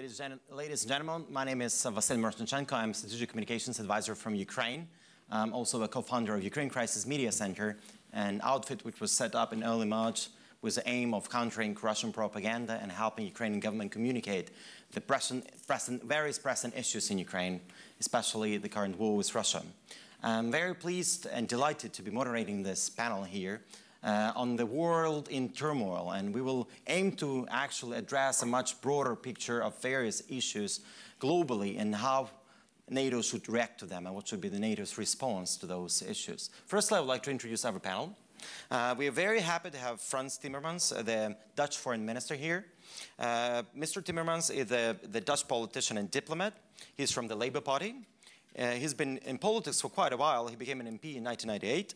Ladies and gentlemen, my name is Vasily Miroshnichenko. I'm Strategic Communications Advisor from Ukraine. I'm also a co-founder of Ukraine Crisis Media Center, an outfit which was set up in early March with the aim of countering Russian propaganda and helping Ukrainian government communicate the various present issues in Ukraine, especially the current war with Russia. I'm very pleased and delighted to be moderating this panel here on the world in turmoil, and we will aim to actually address a much broader picture of various issues globally and how NATO should react to them and what should be the NATO's response to those issues. Firstly, I would like to introduce our panel. We are very happy to have Frans Timmermans, the Dutch foreign minister here. Mr. Timmermans is the Dutch politician and diplomat. He's from the Labour Party. He's been in politics for quite a while. He became an MP in 1998.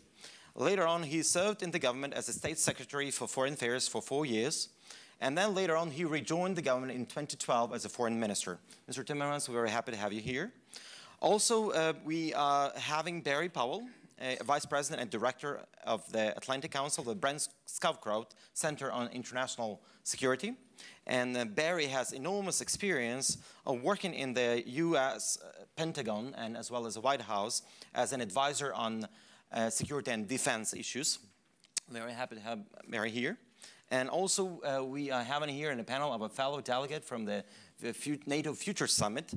Later on, he served in the government as a state secretary for foreign affairs for 4 years. And then later on, he rejoined the government in 2012 as a foreign minister. Mr. Timmermans, we're very happy to have you here. Also, we are having Barry Powell, Vice President and Director of the Atlantic Council, the Brent Scowcroft Center on International Security. And Barry has enormous experience of working in the US Pentagon and as well as the White House as an advisor on security and defense issues. Very happy to have Barry here. And also we are having here in a panel of a fellow delegate from the NATO Future Summit,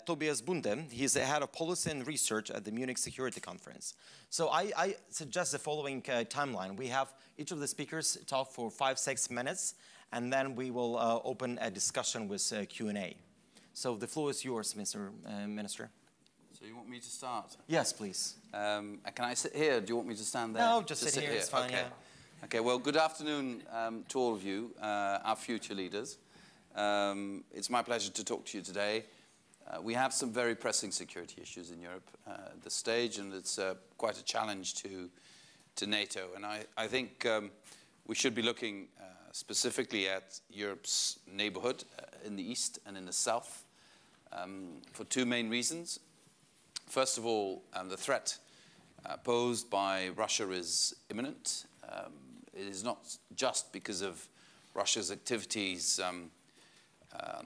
Tobias Bunde. He's the head of policy and research at the Munich Security Conference. So I suggest the following timeline. We have each of the speakers talk for 5-6 minutes, and then we will open a discussion with Q&A. So the floor is yours, Mr. Minister. So you want me to start? Yes, please. Can I sit here? Do you want me to stand there? No, just sit here. It's fine, okay. Yeah. Okay, well, good afternoon to all of you, our future leaders. It's my pleasure to talk to you today. We have some very pressing security issues in Europe at this stage, and it's quite a challenge to NATO. And I think we should be looking specifically at Europe's neighborhood in the east and in the south for two main reasons. First of all, the threat posed by Russia is imminent. It is not just because of Russia's activities on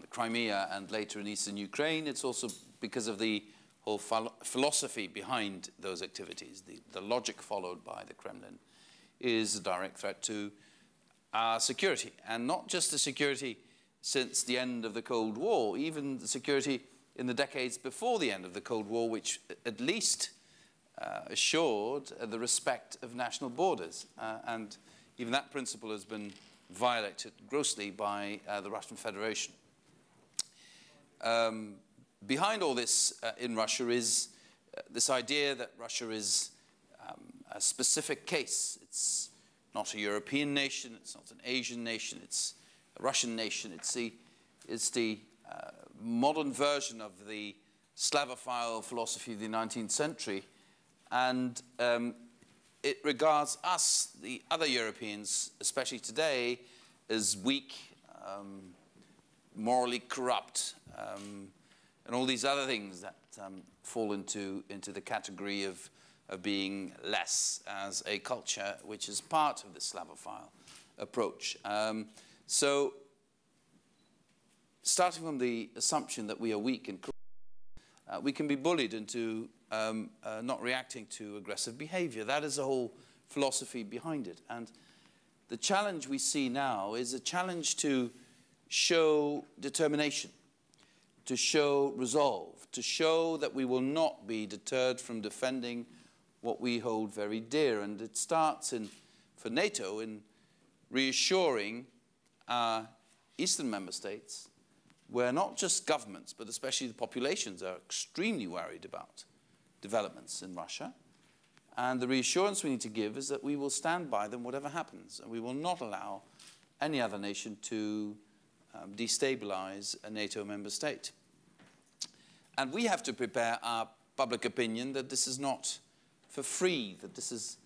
the Crimea and later in eastern Ukraine. It's also because of the whole philosophy behind those activities. The logic followed by the Kremlin is a direct threat to our security, and not just the security since the end of the Cold War, even the security in the decades before the end of the Cold War, which at least assured the respect of national borders. And even that principle has been violated grossly by the Russian Federation. Behind all this in Russia is this idea that Russia is a specific case. It's not a European nation, it's not an Asian nation, it's a Russian nation. It's the modern version of the Slavophile philosophy of the 19th century, and it regards us, the other Europeans, especially today, as weak, morally corrupt, and all these other things that fall into the category of being less as a culture, which is part of the Slavophile approach. So, starting from the assumption that we are weak and corrupt, we can be bullied into not reacting to aggressive behavior. That is the whole philosophy behind it. And the challenge we see now is a challenge to show determination, to show resolve, to show that we will not be deterred from defending what we hold very dear. And it starts for NATO in reassuring our eastern member states, where not just governments, but especially the populations are extremely worried about developments in Russia. And the reassurance we need to give is that we will stand by them whatever happens, and we will not allow any other nation to destabilize a NATO member state. And we have to prepare our public opinion that this is not for free, that this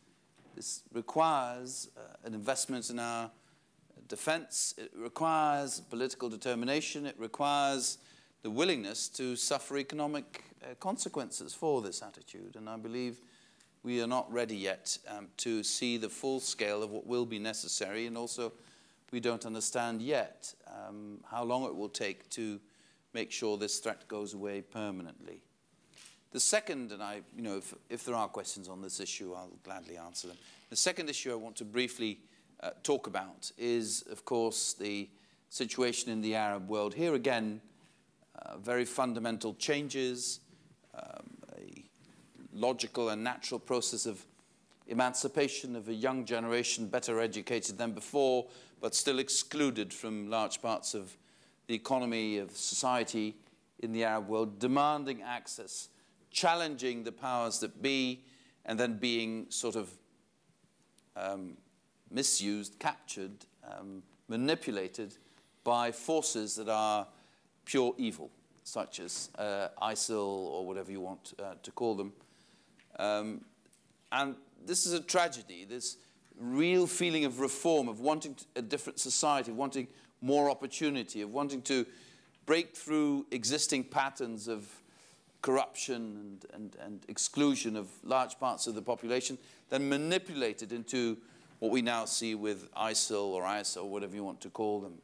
requires an investment in our defense. It requires political determination. It requires the willingness to suffer economic consequences for this attitude. And I believe we are not ready yet to see the full scale of what will be necessary, and also we don't understand yet how long it will take to make sure this threat goes away permanently. The second, and if there are questions on this issue, I'll gladly answer them. The second issue I want to briefly talk about is, of course, the situation in the Arab world. Here again, very fundamental changes, a logical and natural process of emancipation of a young generation, better educated than before, but still excluded from large parts of the economy, of society in the Arab world, demanding access, challenging the powers that be, and then being sort of misused, captured, manipulated by forces that are pure evil, such as ISIL or whatever you want to call them. And this is a tragedy, this real feeling of reform, of wanting a different society, of wanting more opportunity, of wanting to break through existing patterns of corruption and exclusion of large parts of the population, then manipulated into what we now see with ISIL or ISIL, whatever you want to call them.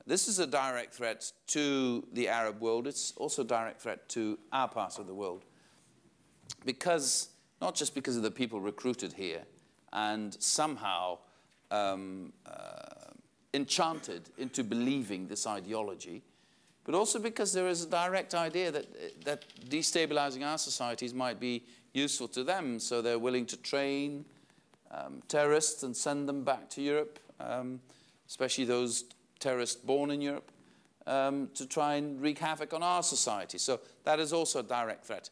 This is a direct threat to the Arab world. It's also a direct threat to our part of the world. Because, not just because of the people recruited here and somehow enchanted into believing this ideology, but also because there is a direct idea that destabilizing our societies might be useful to them, so they're willing to train terrorists and send them back to Europe, especially those terrorists born in Europe, to try and wreak havoc on our society. So that is also a direct threat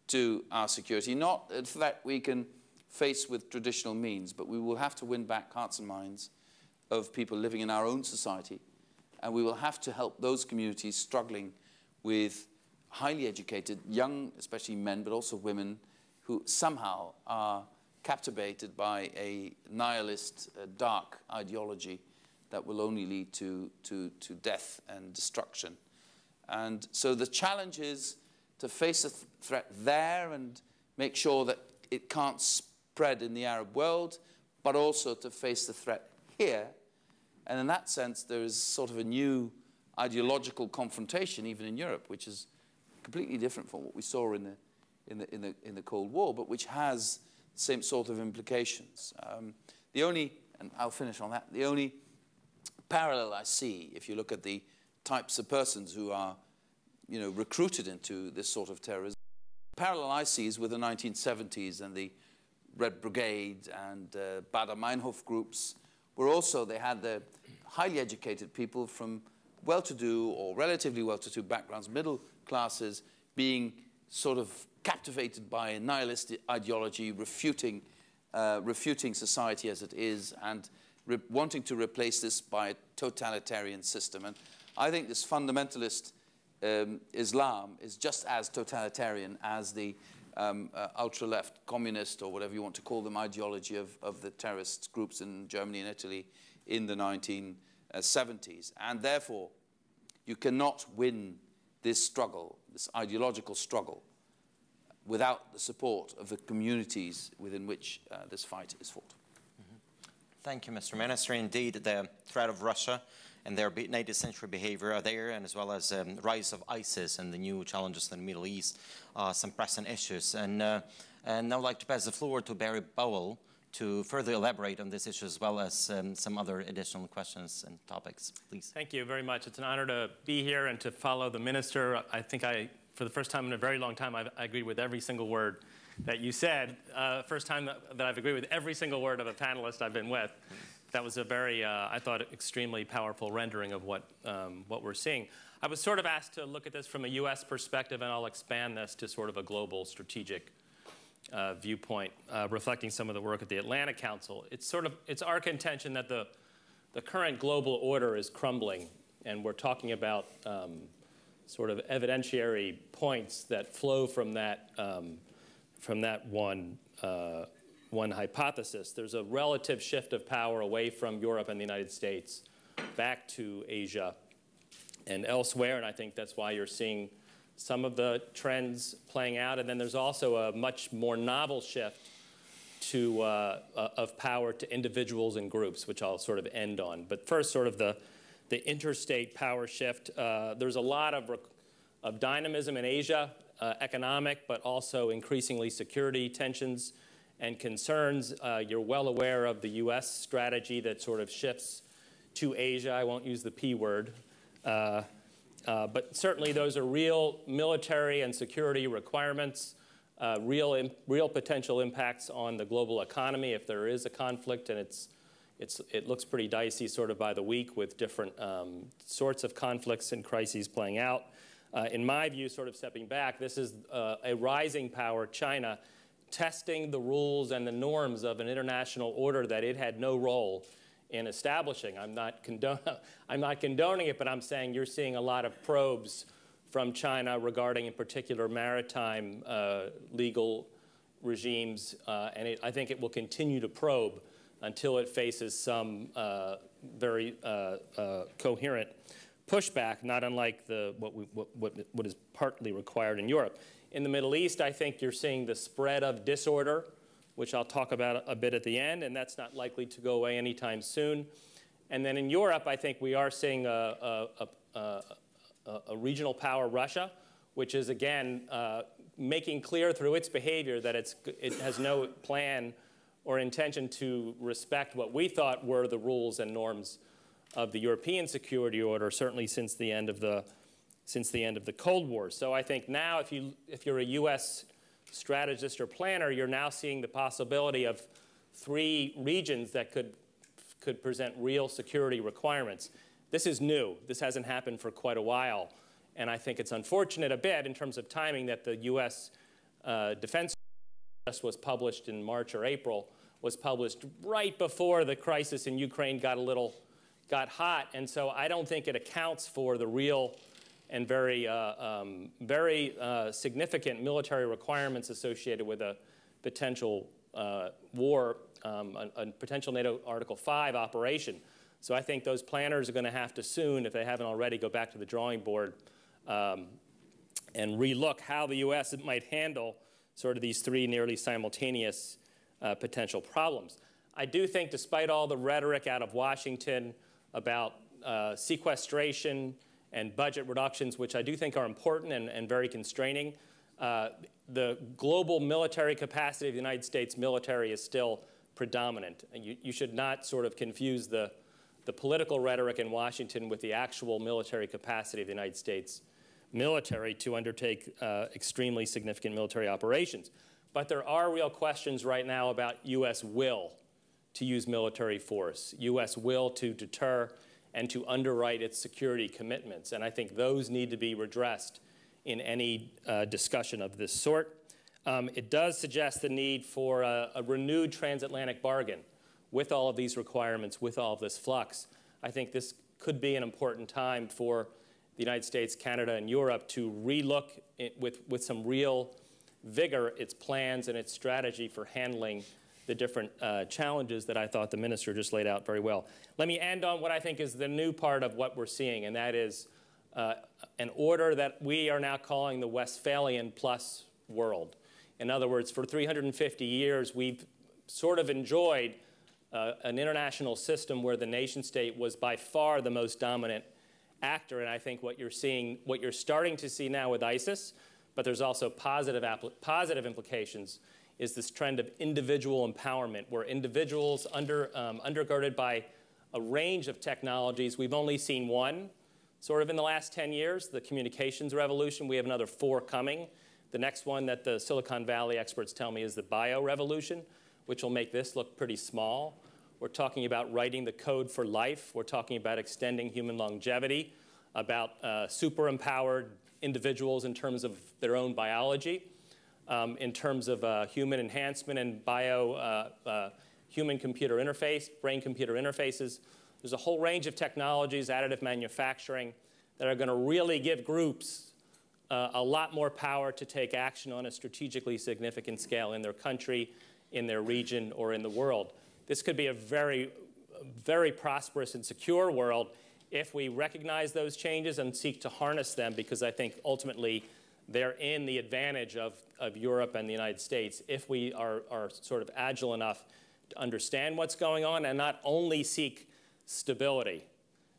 to our security, not a threat we can face with traditional means, but we will have to win back hearts and minds of people living in our own society. And we will have to help those communities struggling with highly educated, young, especially men, but also women, who somehow are captivated by a nihilist, dark ideology that will only lead to death and destruction. And so the challenge is to face a threat there and make sure that it can't spread in the Arab world, but also to face the threat here. And in that sense, there is sort of a new ideological confrontation, even in Europe, which is completely different from what we saw in the Cold War, but which has the same sort of implications. The only, and I'll finish on that, the only parallel I see, if you look at the types of persons who are, recruited into this sort of terrorism, the parallel I see is with the 1970s and the Red Brigade and Baader Meinhof groups, where also they had the highly educated people from well-to-do or relatively well-to-do backgrounds, middle classes, being sort of captivated by a nihilist ideology, refuting society as it is, and wanting to replace this by a totalitarian system. And I think this fundamentalist Islam is just as totalitarian as the ultra-left communist, or whatever you want to call them, ideology of the terrorist groups in Germany and Italy in the 1970s. And therefore, you cannot win this struggle, this ideological struggle, without the support of the communities within which this fight is fought. Thank you, Mr. Minister. Indeed, the threat of Russia and their 19th century behavior are there, and as well as the rise of ISIS and the new challenges in the Middle East, some pressing issues. And I would like to pass the floor to Barry Bowell to further elaborate on this issue, as well as some other additional questions and topics, please. Thank you very much. It's an honor to be here and to follow the minister. I think for the first time in a very long time, I agree with every single word that you said. First time that I've agreed with every single word of a panelist I've been with. That was a very, I thought, extremely powerful rendering of what we're seeing. I was sort of asked to look at this from a U.S. perspective, and I'll expand this to sort of a global strategic viewpoint, reflecting some of the work at the Atlantic Council. It's our contention that the current global order is crumbling, and we're talking about sort of evidentiary points that flow from that one hypothesis. There's a relative shift of power away from Europe and the United States back to Asia and elsewhere, and I think that's why you're seeing some of the trends playing out. And then there's also a much more novel shift of power to individuals and groups, which I'll sort of end on. But first, sort of the interstate power shift. There's a lot of dynamism in Asia, economic, but also increasingly security tensions and concerns. You're well aware of the U.S. strategy that sort of shifts to Asia. I won't use the P word. But certainly those are real military and security requirements, real potential impacts on the global economy if there is a conflict, and it looks pretty dicey sort of by the week with different sorts of conflicts and crises playing out. In my view, sort of stepping back, this is a rising power, China, testing the rules and the norms of an international order that it had no role in establishing. I'm not condoning it, but I'm saying you're seeing a lot of probes from China regarding, in particular, maritime legal regimes, and I think it will continue to probe until it faces some very coherent pushback, not unlike what is partly required in Europe. In the Middle East, I think you're seeing the spread of disorder, which I'll talk about a bit at the end, and that's not likely to go away anytime soon. And then in Europe, I think we are seeing a regional power, Russia, which is, again, making clear through its behavior that it has no plan or intention to respect what we thought were the rules and norms of the European security order, certainly since the end of the Cold War. So I think now, if you're a U.S. strategist or planner, you're now seeing the possibility of 3 regions that could present real security requirements. This is new. This hasn't happened for quite a while. And I think it's unfortunate a bit in terms of timing that the U.S. Defense just was published in March or April, was published right before the crisis in Ukraine got hot. And so I don't think it accounts for the real and very significant military requirements associated with a potential war, a potential NATO Article 5 operation. So I think those planners are going to have to soon, if they haven't already, go back to the drawing board and relook how the U.S. might handle sort of these 3 nearly simultaneous potential problems. I do think, despite all the rhetoric out of Washington about sequestration and budget reductions, which I do think are important and very constraining, the global military capacity of the United States military is still predominant. And you should not sort of confuse the political rhetoric in Washington with the actual military capacity of the United States military to undertake extremely significant military operations. But there are real questions right now about U.S. will to use military force, U.S. will to deter and to underwrite its security commitments. And I think those need to be redressed in any discussion of this sort. It does suggest the need for a renewed transatlantic bargain with all of these requirements, with all of this flux. I think this could be an important time for the United States, Canada, and Europe to relook with some real vigor its plans and its strategy for handling the different challenges that I thought the minister just laid out very well. Let me end on what I think is the new part of what we're seeing, and that is an order that we are now calling the Westphalian Plus world. In other words, for 350 years, we've sort of enjoyed an international system where the nation state was by far the most dominant actor, and I think what you're starting to see now with ISIS, but there's also positive implications, is this trend of individual empowerment, where individuals undergirded by a range of technologies. We've only seen one sort of in the last 10 years, the communications revolution. We have another 4 coming. The next one that the Silicon Valley experts tell me is the bio revolution, which will make this look pretty small. We're talking about writing the code for life. We're talking about extending human longevity, about super empowered individuals in terms of their own biology, in terms of human enhancement and human-computer interface, brain-computer interfaces. There's a whole range of technologies, additive manufacturing, that are going to really give groups a lot more power to take action on a strategically significant scale in their country, in their region, or in the world. This could be a very, very prosperous and secure world if we recognize those changes and seek to harness them, because I think ultimately they're in the advantage of Europe and the United States if we are sort of agile enough to understand what's going on and not only seek stability,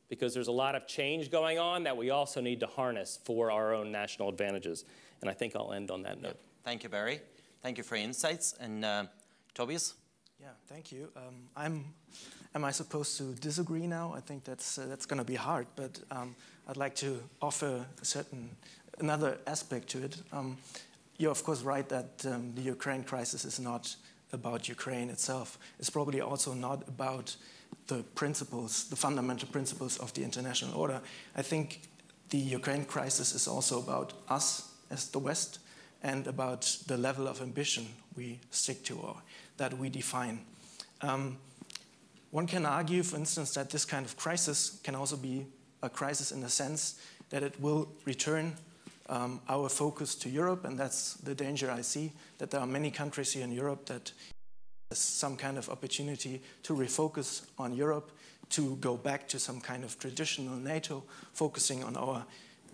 because there's a lot of change going on that we also need to harness for our own national advantages. And I think I'll end on that note. Thank you, Barry. Thank you for your insights. And Tobias? Yeah, thank you. Am I supposed to disagree now? I think that's going to be hard, but I'd like to offer another aspect to it. You're of course right that the Ukraine crisis is not about Ukraine itself. It's probably also not about the principles, the fundamental principles of the international order. I think the Ukraine crisis is also about us as the West and about the level of ambition we stick to or that we define. One can argue, for instance, that this kind of crisis can also be a crisis in the sense that it will return our focus to Europe, and that's the danger I see, that there are many countries here in Europe that there's some kind of opportunity to refocus on Europe, to go back to some kind of traditional NATO, focusing on our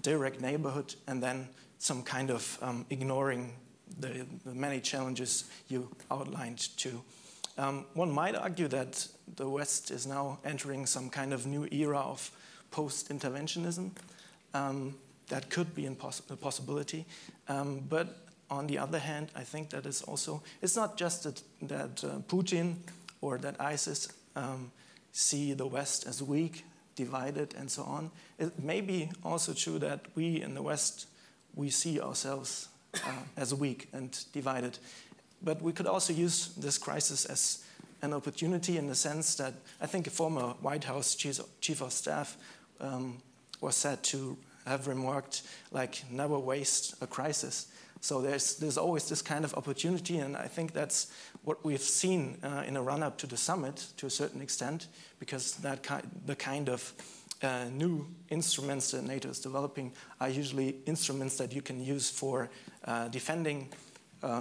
direct neighborhood, and then some kind of ignoring the many challenges you outlined too. One might argue that the West is now entering some kind of new era of post-interventionism. That could be a possibility. But on the other hand, I think that is also, it's not just that Putin or that ISIS see the West as weak, divided, and so on. It may be also true that we in the West, we see ourselves as weak and divided. But we could also use this crisis as an opportunity in the sense that I think a former White House chief of staff was said to have remarked, like, never waste a crisis. So there's always this kind of opportunity, and I think that's what we've seen in a run-up to the summit to a certain extent, because the kind of new instruments that NATO is developing are usually instruments that you can use for defending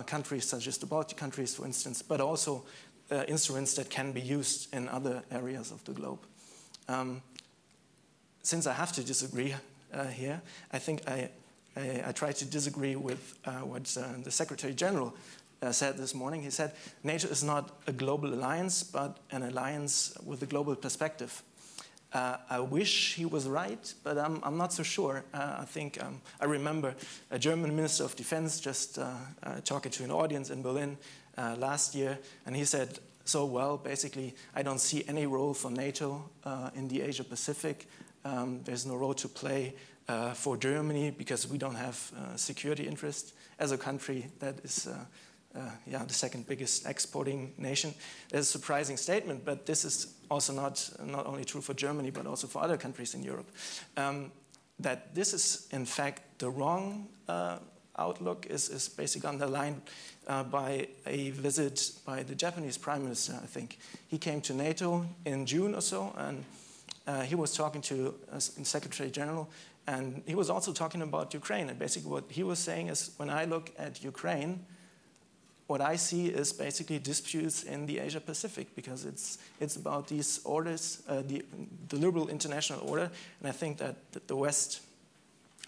countries such as the Baltic countries, for instance, but also instruments that can be used in other areas of the globe. Since I have to disagree here, I think I try to disagree with what the Secretary General said this morning. He said NATO is not a global alliance, but an alliance with a global perspective. I wish he was right, but I'm not so sure. I think I remember a German Minister of Defense just talking to an audience in Berlin last year, and he said, so well, basically, I don't see any role for NATO in the Asia-Pacific. There's no role to play for Germany because we don't have security interests as a country that is the second biggest exporting nation. That's a surprising statement, but this is also not only true for Germany, but also for other countries in Europe. That this is, in fact, the wrong outlook is basically underlined by a visit by the Japanese Prime Minister, I think. He came to NATO in June or so, and he was talking to Secretary General, and he was also talking about Ukraine. And basically what he was saying is, when I look at Ukraine, what I see is basically disputes in the Asia-Pacific, because it's about these orders, the liberal international order, and I think that the West,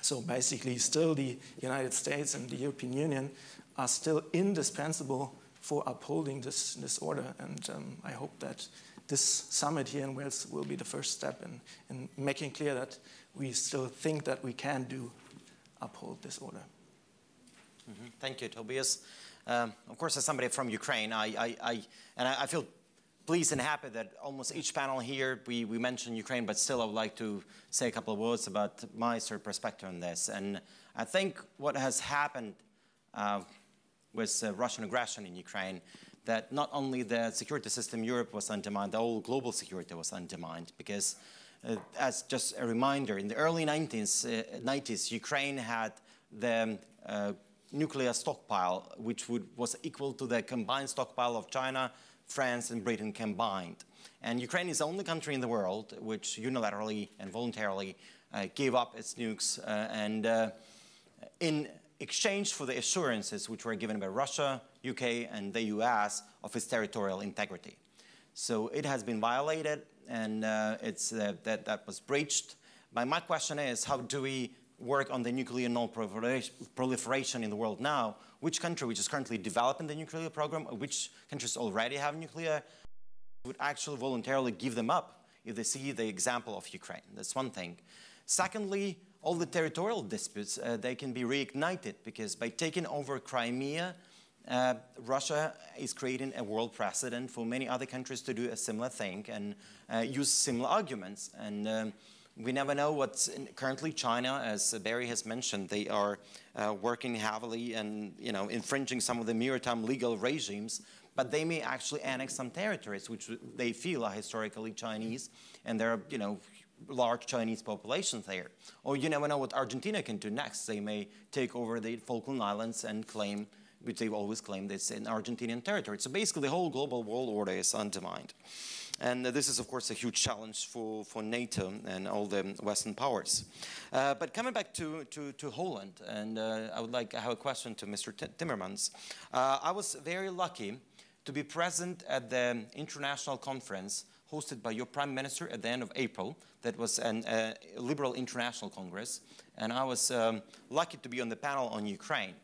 so basically still the United States and the European Union, are still indispensable for upholding this order, and I hope that this summit here in Wales will be the first step in making clear that we still think that we can uphold this order. Mm-hmm. Thank you, Tobias. Of course, as somebody from Ukraine, I feel pleased and happy that almost each panel here we mention Ukraine, but still I would like to say a couple of words about my sort of perspective on this. And I think what has happened with Russian aggression in Ukraine, that not only the security system in Europe was undermined, the whole global security was undermined, because as just a reminder, in the early 90s, Ukraine had the nuclear stockpile, which was equal to the combined stockpile of China, France, and Britain combined. And Ukraine is the only country in the world which unilaterally and voluntarily gave up its nukes and in exchange for the assurances which were given by Russia, UK, and the US of its territorial integrity. So it has been violated, and that was breached. But my question is, how do we work on the nuclear non-proliferation in the world now, which country which is currently developing the nuclear program, or which countries already have nuclear, would actually voluntarily give them up if they see the example of Ukraine? That's one thing. Secondly, all the territorial disputes, they can be reignited, because by taking over Crimea, Russia is creating a world precedent for many other countries to do a similar thing and use similar arguments. And we never know what's currently China, as Barry has mentioned, they are working heavily and infringing some of the maritime legal regimes, but they may actually annex some territories which they feel are historically Chinese, and there are large Chinese populations there. Or you never know what Argentina can do next. They may take over the Falkland Islands and claim, which they've always claimed, it's in Argentinian territory. So basically the whole global world order is undermined. And this is, of course, a huge challenge for NATO and all the Western powers. But coming back to Holland, and I have a question to Mr. Timmermans. I was very lucky to be present at the international conference hosted by your Prime Minister at the end of April. That was a Liberal International Congress. And I was lucky to be on the panel on Ukraine.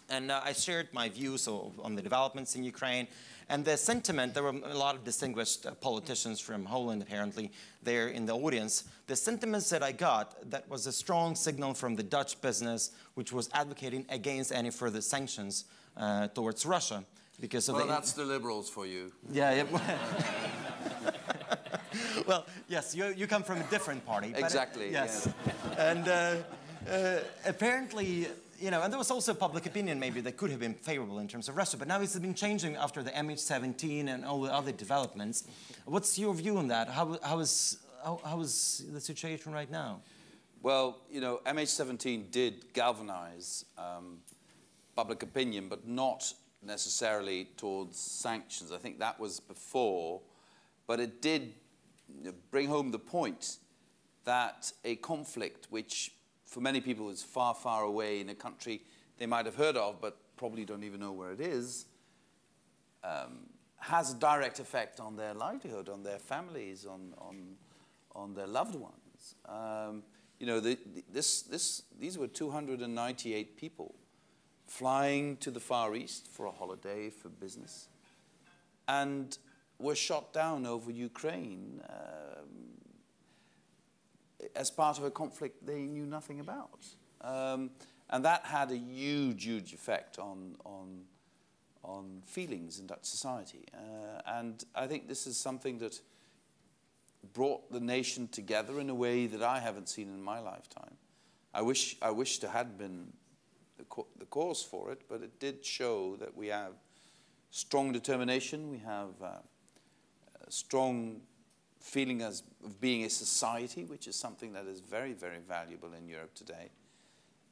And I shared my views on the developments in Ukraine. And the sentiment, there were a lot of distinguished politicians from Holland, apparently, there in the audience. The sentiments that I got, that was a strong signal from the Dutch business, which was advocating against any further sanctions towards Russia. Because of that's the Liberals for you. Yeah. Well, yes, you come from a different party. Exactly. Yes. Yeah. And apparently, and there was also public opinion maybe that could have been favorable in terms of Russia, but now it's been changing after the MH17 and all the other developments. What's your view on that? How is the situation right now? Well, MH17 did galvanize public opinion, but not necessarily towards sanctions. I think that was before, but it did bring home the point that a conflict which for many people is far, far away in a country they might have heard of but probably don't even know where it is, has a direct effect on their livelihood, on their families, on their loved ones. These were 298 people flying to the Far East for a holiday, for business, and were shot down over Ukraine as part of a conflict they knew nothing about. And that had a huge, huge effect on feelings in Dutch society. And I think this is something that brought the nation together in a way that I haven't seen in my lifetime. I wish there had been the cause for it, but it did show that we have strong determination, we have a strong feeling of being a society, which is something that is very, very valuable in Europe today.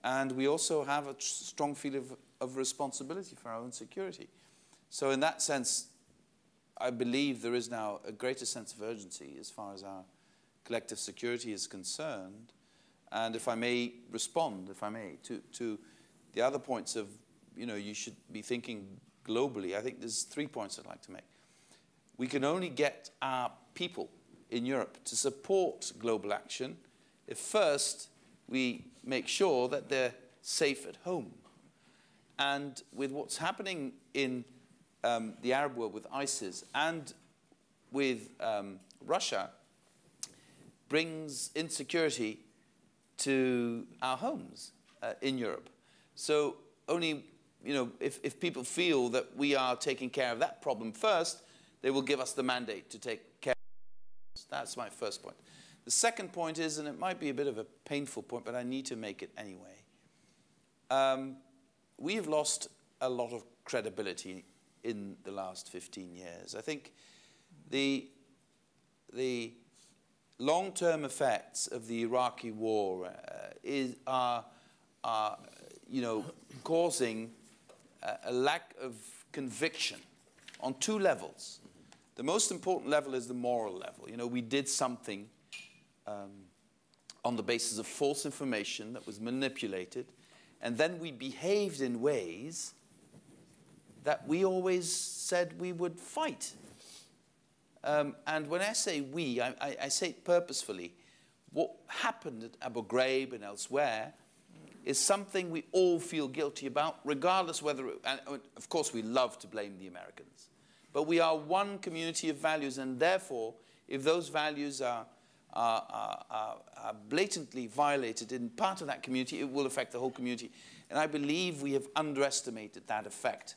And we also have a strong feeling of responsibility for our own security. So in that sense, I believe there is now a greater sense of urgency as far as our collective security is concerned. And if I may respond, to the other points of, you should be thinking globally, I think there's 3 points I'd like to make. We can only get our people in Europe to support global action if first we make sure that they're safe at home. And with what's happening in the Arab world with ISIS and with Russia, brings insecurity to our homes in Europe. So only, if people feel that we are taking care of that problem first, they will give us the mandate to take care of it. That's my first point. The second point is, and it might be a bit of a painful point, but I need to make it anyway. We have lost a lot of credibility in the last 15 years. I think the long-term effects of the Iraqi war are causing a lack of conviction on 2 levels. The most important level is the moral level. We did something on the basis of false information that was manipulated, and then we behaved in ways that we always said we would fight. And when I say we, I say it purposefully, what happened at Abu Ghraib and elsewhere is something we all feel guilty about, regardless whether, and of course we love to blame the Americans, but we are one community of values, and therefore, if those values are blatantly violated in part of that community, it will affect the whole community. And I believe we have underestimated that effect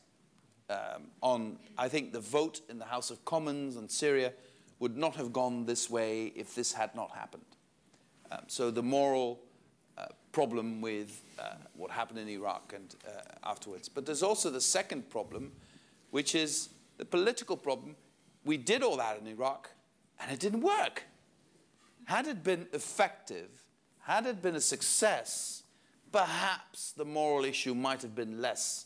on, I think the vote in the House of Commons on Syria would not have gone this way if this had not happened. So the moral problem with what happened in Iraq and afterwards. But there's also the second problem, which is the political problem. We did all that in Iraq, and it didn't work. Had it been effective, had it been a success, perhaps the moral issue might have been less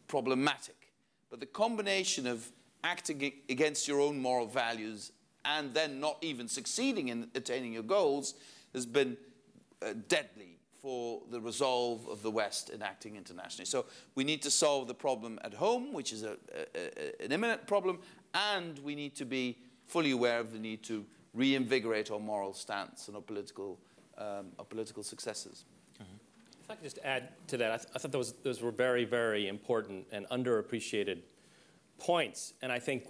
problematic. But the combination of acting against your own moral values and then not even succeeding in attaining your goals has been deadly for the resolve of the West in acting internationally. So we need to solve the problem at home, which is an imminent problem, and we need to be fully aware of the need to reinvigorate our moral stance and our political successes. If I could just add to that, I thought those were very, very important and underappreciated points. And I think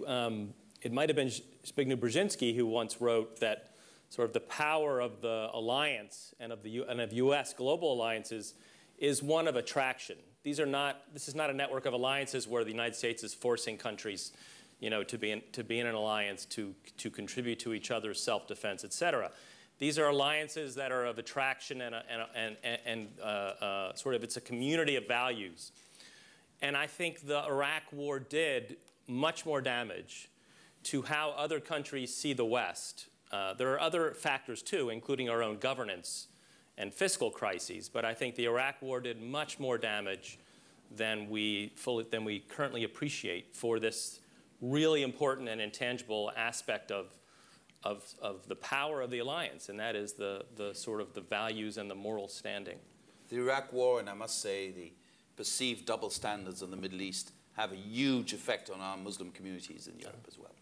it might have been Zbigniew Brzezinski who once wrote that sort of the power of the alliance and of U.S. global alliances is one of attraction. This is not a network of alliances where the United States is forcing countries, to be in an alliance to contribute to each other's self-defense, et cetera. These are alliances that are of attraction and sort of it's a community of values. And I think the Iraq War did much more damage to how other countries see the West. There are other factors too, including our own governance and fiscal crises. But I think the Iraq War did much more damage than we currently appreciate for this really important and intangible aspect of the power of the alliance, and that is the sort of the values and the moral standing. The Iraq War, and I must say the perceived double standards in the Middle East, have a huge effect on our Muslim communities in Europe as well.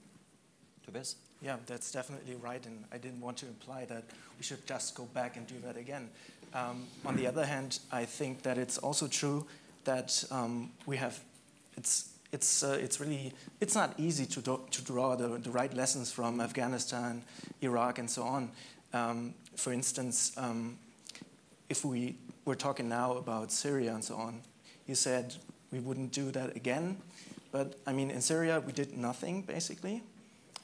Tobias? Yeah, that's definitely right, and I didn't want to imply that we should just go back and do that again. On the other hand, I think that it's also true that it's not easy to draw the right lessons from Afghanistan, Iraq, and so on. For instance, if we were talking now about Syria and so on, you said we wouldn't do that again, but I mean in Syria we did nothing basically.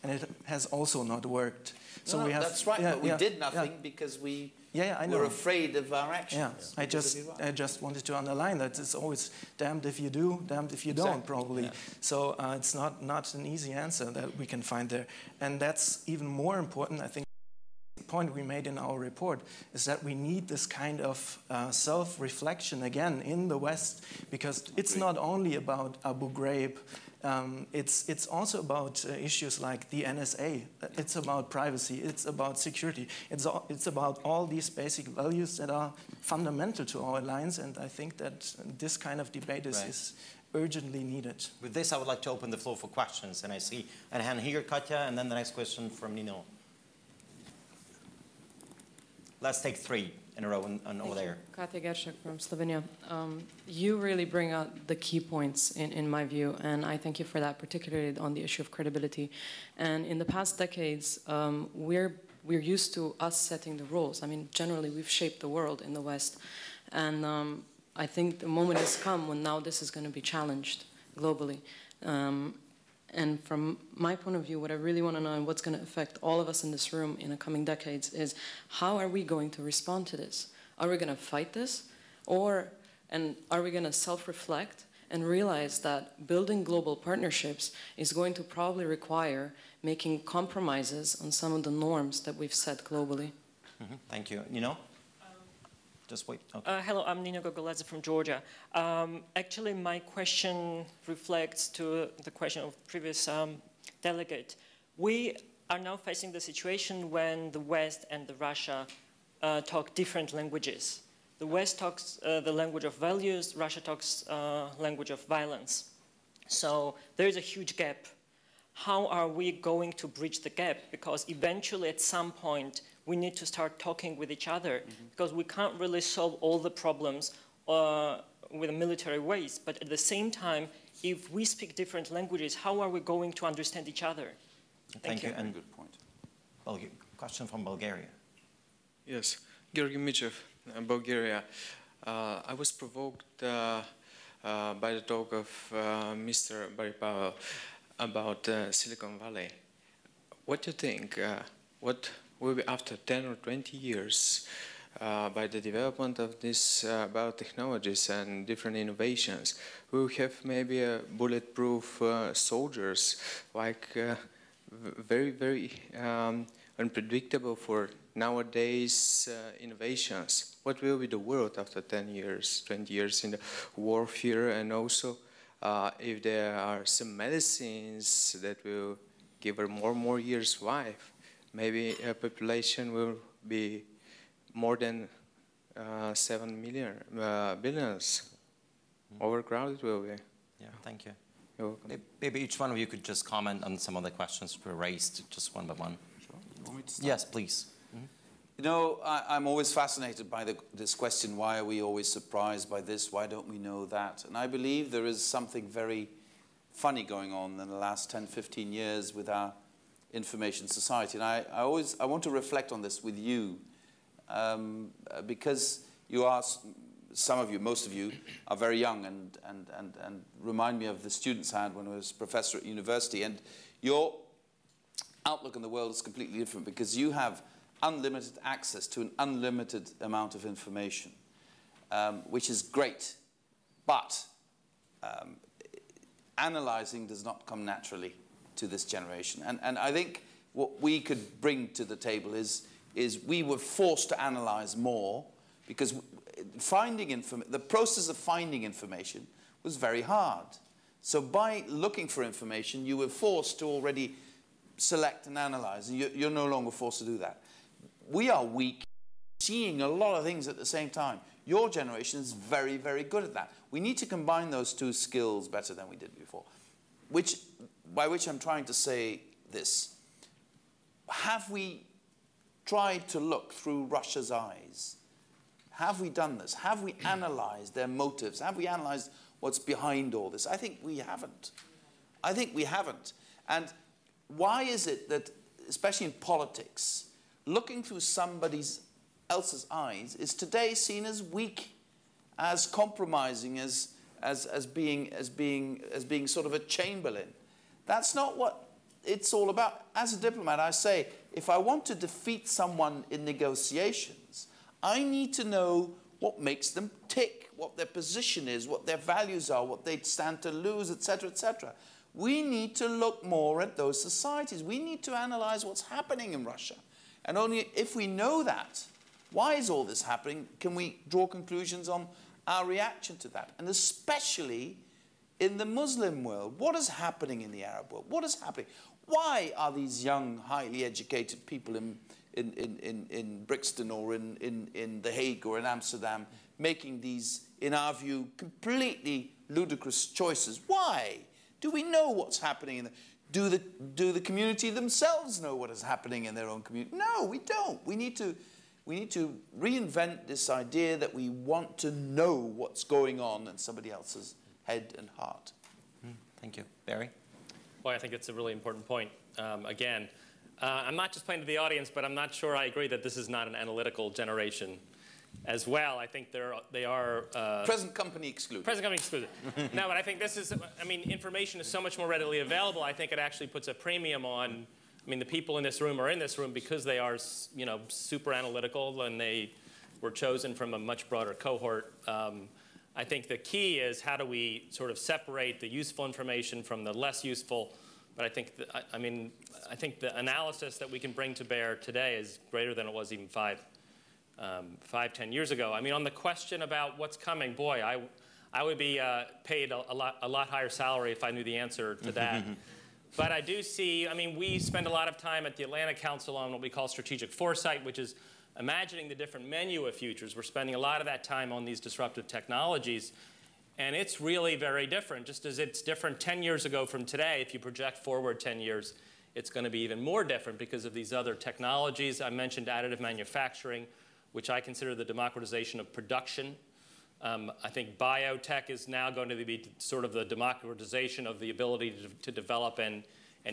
And it has also not worked. So no, we have, that's right, but we did nothing because we were afraid of our actions. Yeah, I just wanted to underline that it's always damned if you do, damned if you don't, probably. Yeah. So it's not an easy answer that we can find there. And that's even more important, I think. The point we made in our report is that we need this kind of self-reflection again in the West, because it's not only about Abu Ghraib. It's also about issues like the NSA. It's about privacy. It's about security. It's about all these basic values that are fundamental to our alliance. And I think that this kind of debate is urgently needed. With this, I would like to open the floor for questions. And I see a hand here, Katja, and then the next question from Nino. Let's take three in a row and over there. Katja Gershak from Slovenia. You really bring out the key points in my view, and I thank you for that, particularly on the issue of credibility. And in the past decades, we're used to us setting the rules. I mean, generally, we've shaped the world in the West. And I think the moment has come when now this is going to be challenged globally. And from my point of view, what I really want to know and what's going to affect all of us in this room in the coming decades is how are we going to respond to this? Are we going to fight this? And are we going to self-reflect and realize that building global partnerships is going to probably require making compromises on some of the norms that we've set globally? Mm-hmm. Thank you. Nino? Just wait. Okay. Hello, I'm Nino Gogoladze from Georgia. Actually, my question reflects to the question of the previous delegate. We are now facing the situation when the West and the Russia talk different languages. The West talks the language of values, Russia talks language of violence. So there is a huge gap. How are we going to bridge the gap? Because eventually, at some point, we need to start talking with each other, because we can't really solve all the problems with military ways. But at the same time, if we speak different languages, how are we going to understand each other? Thank you. And good point. Question from Bulgaria. Yes, Georgi Michev, Bulgaria. I was provoked by the talk of Mr. Barry-Pavel about Silicon Valley. What do you think? What will be after 10 or 20 years by the development of these biotechnologies and different innovations? We will have maybe a bulletproof soldiers, like very, very unpredictable for nowadays innovations. What will be the world after 10 years, 20 years in the warfare, and also if there are some medicines that will give her more years life, maybe a population will be more than 7 billions. Overcrowded will be. Yeah, thank you. You're welcome. Maybe each one of you could just comment on some of the questions we raised, just one by one. Sure. You want me to start? Yes, please. You know, I'm always fascinated by this question, why are we always surprised by this? Why don't we know that? And I believe there is something very funny going on in the last 10, 15 years with our information society. And I want to reflect on this with you because you are, some of you, most of you, are very young and remind me of the students I had when I was professor at university. And your outlook on the world is completely different because you have unlimited access to an unlimited amount of information, which is great. But analyzing does not come naturally to this generation. And I think what we could bring to the table is we were forced to analyze more because the process of finding information was very hard. So by looking for information, you were forced to already select and analyze. And you're no longer forced to do that. We are weak, seeing a lot of things at the same time. Your generation is very, very good at that. We need to combine those two skills better than we did before. By which I'm trying to say this. Have we tried to look through Russia's eyes? Have we done this? Have we analyzed their motives? Have we analyzed what's behind all this? I think we haven't. I think we haven't. And why is it that, especially in politics, looking through somebody else's eyes is today seen as weak, as compromising, as being sort of a Chamberlain? That's not what it's all about. As a diplomat, I say, if I want to defeat someone in negotiations, I need to know what makes them tick, what their position is, what their values are, what they stand to lose, etc., etc. We need to look more at those societies. We need to analyze what's happening in Russia. And only if we know that, why is all this happening, can we draw conclusions on our reaction to that. And especially in the Muslim world. What is happening in the Arab world? What is happening? Why are these young, highly educated people in Brixton or in The Hague or in Amsterdam making these, in our view, completely ludicrous choices? Why? Do we know what's happening in the... Do the community themselves know what is happening in their own community? No, we don't. We need to reinvent this idea that we want to know what's going on in somebody else's head and heart. Thank you. Barry? Well, I think it's a really important point. Again, I'm not just playing to the audience, but I'm not sure I agree that this is not an analytical generation as well. I think they are... present company excluded. Present company excluded. No, but I think this is, I mean, information is so much more readily available. I think it actually puts a premium on, I mean, the people in this room are in this room because they are, you know, super analytical and they were chosen from a much broader cohort. I think the key is how do we sort of separate the useful information from the less useful. But I think, I think the analysis that we can bring to bear today is greater than it was even 10 years ago. I mean, on the question about what's coming, boy, I would be paid a lot higher salary if I knew the answer to that. But I do see, I mean, we spend a lot of time at the Atlantic Council on what we call strategic foresight, which is imagining the different menu of futures. We're spending a lot of that time on these disruptive technologies. And it's really very different, just as it's different 10 years ago from today. If you project forward 10 years, it's going to be even more different because of these other technologies. I mentioned additive manufacturing, which I consider the democratization of production. I think biotech is now going to be sort of the democratization of the ability to develop and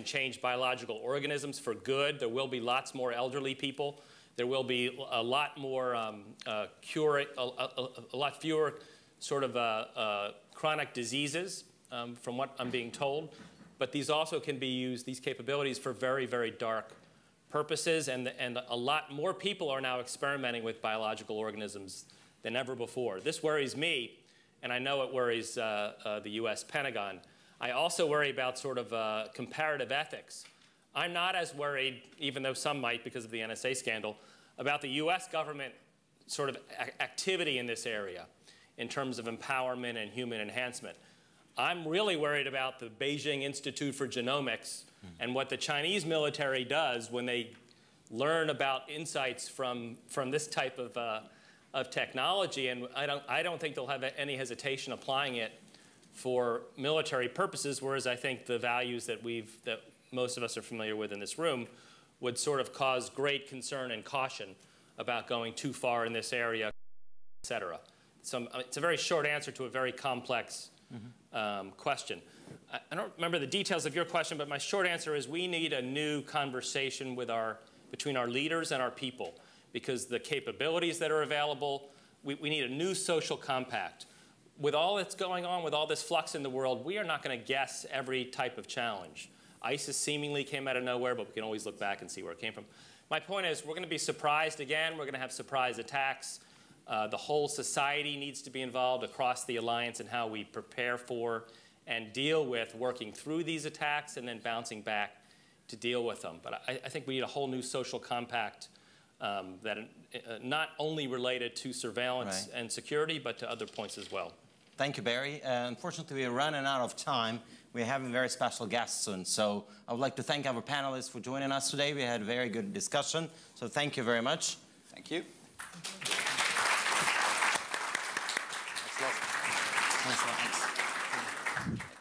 change biological organisms for good. There will be lots more elderly people. There will be a lot more a lot fewer sort of chronic diseases, from what I'm being told. But these also can be used, these capabilities, for very, very dark purposes. And a lot more people are now experimenting with biological organisms than ever before. This worries me, and I know it worries the US Pentagon. I also worry about sort of comparative ethics. I'm not as worried, even though some might because of the NSA scandal, about the US government sort of activity in this area in terms of empowerment and human enhancement. I'm really worried about the Beijing Institute for Genomics and what the Chinese military does when they learn about insights from this type of technology. And I don't think they'll have any hesitation applying it for military purposes, whereas I think the values that most of us are familiar with in this room would sort of cause great concern and caution about going too far in this area, et cetera. So it's a very short answer to a very complex question. I don't remember the details of your question, but my short answer is we need a new conversation between our leaders and our people, because the capabilities that are available, we need a new social compact. With all that's going on, with all this flux in the world, we are not going to guess every type of challenge. ISIS seemingly came out of nowhere, but we can always look back and see where it came from. My point is, we're going to be surprised again. We're going to have surprise attacks. The whole society needs to be involved across the alliance in how we prepare for and deal with working through these attacks and then bouncing back to deal with them. But I think we need a whole new social compact that not only related to surveillance and security, but to other points as well. Thank you, Barry. Unfortunately, we're running out of time. We're having very special guests soon. So I would like to thank our panelists for joining us today. We had a very good discussion. So thank you very much. Thank you. Thanks a lot.